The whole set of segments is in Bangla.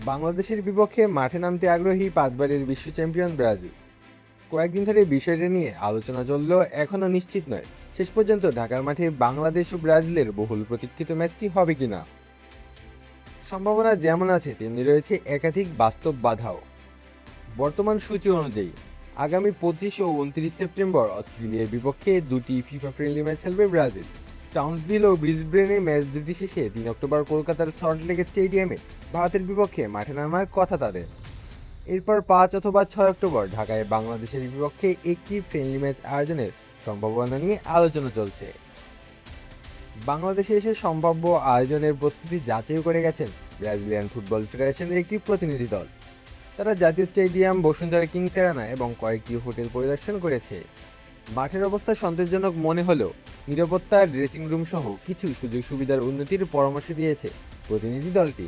বাংলাদেশের বিপক্ষে মাঠে নামতে আগ্রহী পাঁচবারের বিশ্ব চ্যাম্পিয়ন ব্রাজিল। কয়েকদিন ধরে বিষয়টা নিয়ে আলোচনা চললেও এখনও নিশ্চিত নয় শেষ পর্যন্ত ঢাকার মাঠে বাংলাদেশ ও ব্রাজিলের বহুল প্রতীক্ষিত ম্যাচটি হবে কিনা। সম্ভাবনা যেমন আছে তেমনি রয়েছে একাধিক বাস্তব বাধাও। বর্তমান সূচি অনুযায়ী আগামী 25 ও 29 সেপ্টেম্বর অস্ট্রেলিয়ার বিপক্ষে দুটি ফিফা ফ্রেন্ডলি ম্যাচ খেলবে ব্রাজিল। টাউনসভিল ও ব্রিসবেনে ম্যাচ দুটি শেষে 3 অক্টোবর কলকাতার সল্টলেক স্টেডিয়ামে ভারতের বিপক্ষে মাঠে নামার কথা তাদের। এরপর 5 অথবা 6 অক্টোবর ঢাকায় বাংলাদেশের বিপক্ষে একটি ফ্রেন্ডলি ম্যাচ আয়োজনের সম্ভাবনা নিয়ে আলোচনা চলছে। বাংলাদেশে এসে সম্ভাব্য আয়োজনের প্রস্তুতি যাচাই করে গেছেন ব্রাজিলিয়ান ফুটবল ফেডারেশনের একটি প্রতিনিধি দল। তারা জাতীয় স্টেডিয়াম, বসুন্ধরা কিংস এরানা এবং কয়েকটি হোটেল পরিদর্শন করেছে। মাঠের অবস্থা সন্তোষজনক মনে হলেও নিরাপত্তা, ড্রেসিং রুম সহ কিছু সুযোগ সুবিধার উন্নতির পরামর্শ দিয়েছে প্রতিনিধি দলটি।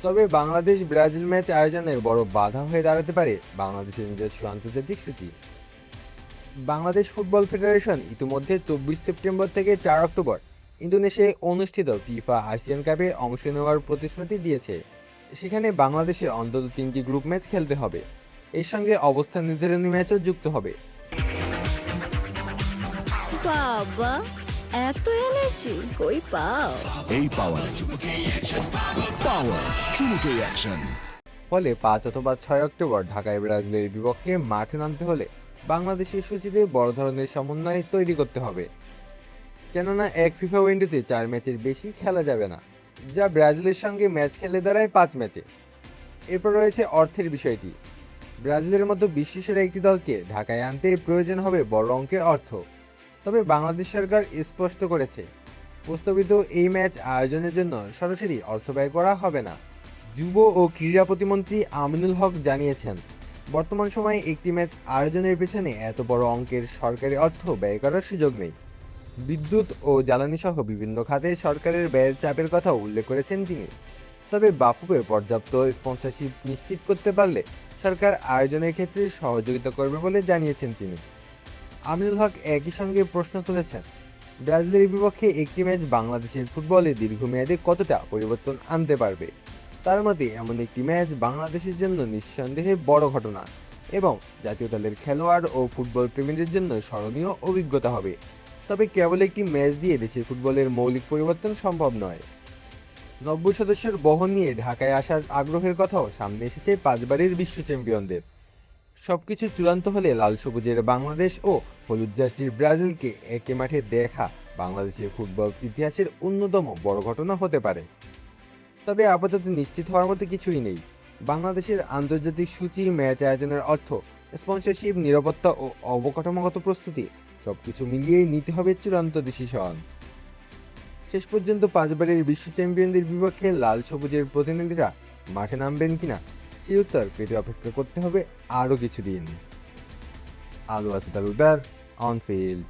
তবে বাংলাদেশ ব্রাজিল ম্যাচ আয়োজনে বড় বাধা হয়ে দাঁড়াতে পারে বাংলাদেশের নিজস্ব আন্তর্জাতিক সূচি। বাংলাদেশ ফুটবল ফেডারেশন ইতিমধ্যে 24 সেপ্টেম্বর থেকে 4 অক্টোবর ইন্দোনেশিয়ায় অনুষ্ঠিত ফিফা আসিয়ান কাপে অংশ নেওয়ার প্রতিশ্রুতি দিয়েছে। সেখানে বাংলাদেশে অন্তত 3টি গ্রুপ ম্যাচ খেলতে হবে। এর সঙ্গে অবস্থান নির্ধারণী ম্যাচও যুক্ত হবে। বাবা, এত এনার্জি কই পাও? এই পাওয়ার চুমুকে অ্যাকশন। ফলে 5 অথবা 6 অক্টোবর ঢাকায় ব্রাজিলের বিপক্ষে মাঠে নামতে হলে বাংলাদেশের সূচিতে বড় ধরনের সমন্বয় তৈরি করতে হবে। কেননা এক ফিফা উইন্ডোতে 4 ম্যাচের বেশি খেলা যাবে না, যা ব্রাজিলের সঙ্গে ম্যাচ খেলে দাঁড়ায় 5 ম্যাচে। এরপর রয়েছে অর্থের বিষয়টি। ব্রাজিলের মতো বিশ্বসেরা একটি দলকে ঢাকায় আনতে প্রয়োজন হবে বড় অঙ্কের অর্থ। তবে বাংলাদেশ সরকার স্পষ্ট করেছে, প্রস্তাবিত এই ম্যাচ আয়োজনের জন্য সরাসরি অর্থ ব্যয় করা হবে না। যুব ও ক্রীড়া প্রতিমন্ত্রী আমিনুল হক জানিয়েছেন, বর্তমান সময়ে একটি ম্যাচ আয়োজনের পেছনে এত বড় অঙ্কের সরকারি অর্থ ব্যয় করার সুযোগ নেই। বিদ্যুৎ ও জ্বালানি সহ বিভিন্ন খাতে সরকারের ব্যয়ের চাপের কথাও উল্লেখ করেছেন তিনি। তবে বাফুফে পর্যাপ্ত স্পন্সরশিপ নিশ্চিত করতে পারলে সরকার আয়োজনের ক্ষেত্রে সহযোগিতা করবে বলে জানিয়েছেন তিনি। আমিনুল হক একই সঙ্গে প্রশ্ন তুলেছেন, ব্রাজিলের বিপক্ষে একটি ম্যাচ বাংলাদেশের ফুটবলে দীর্ঘমেয়াদে কতটা পরিবর্তন আনতে পারবে। তার মতে এমন একটি ম্যাচ বাংলাদেশের জন্য নিঃসন্দেহে বড় ঘটনা এবং জাতীয় দলের খেলোয়াড় ও ফুটবল প্রেমীদের জন্য স্মরণীয় অভিজ্ঞতা হবে। তবে কেবল একটি ম্যাচ দিয়ে দেশের ফুটবলের মৌলিক পরিবর্তন সম্ভব নয়। 90 সদস্যের বহন নিয়ে ঢাকায় আসার আগ্রহের কথাও সামনে এসেছে পাঁচবারের বিশ্ব চ্যাম্পিয়নদের। সবকিছু চূড়ান্ত হলে লাল সবুজের বাংলাদেশ ও হলুদ জার্সির ব্রাজিলকে একে মাঠে দেখা বাংলাদেশের ফুটবল ইতিহাসের অন্যতম বড় ঘটনা হতে পারে। তবে আপাতত নিশ্চিত হওয়ার মতো কিছুই নেই। বাংলাদেশের আন্তর্জাতিক সূচি, ম্যাচ আয়োজনের অর্থ, স্পন্সরশিপ, নিরাপত্তা ও অবকাঠামোগত প্রস্তুতি সবকিছু মিলিয়েই নিতে হবে চূড়ান্ত ডিসিশন। শেষ পর্যন্ত পাঁচবারের বিশ্ব চ্যাম্পিয়নদের বিপক্ষে লাল সবুজের প্রতিনিধিরা মাঠে নামবেন কিনা সেই উত্তর পেতে অপেক্ষা করতে হবে আরও কিছুদিন। আলো আছে তালুকদার, অন ফিল্ড।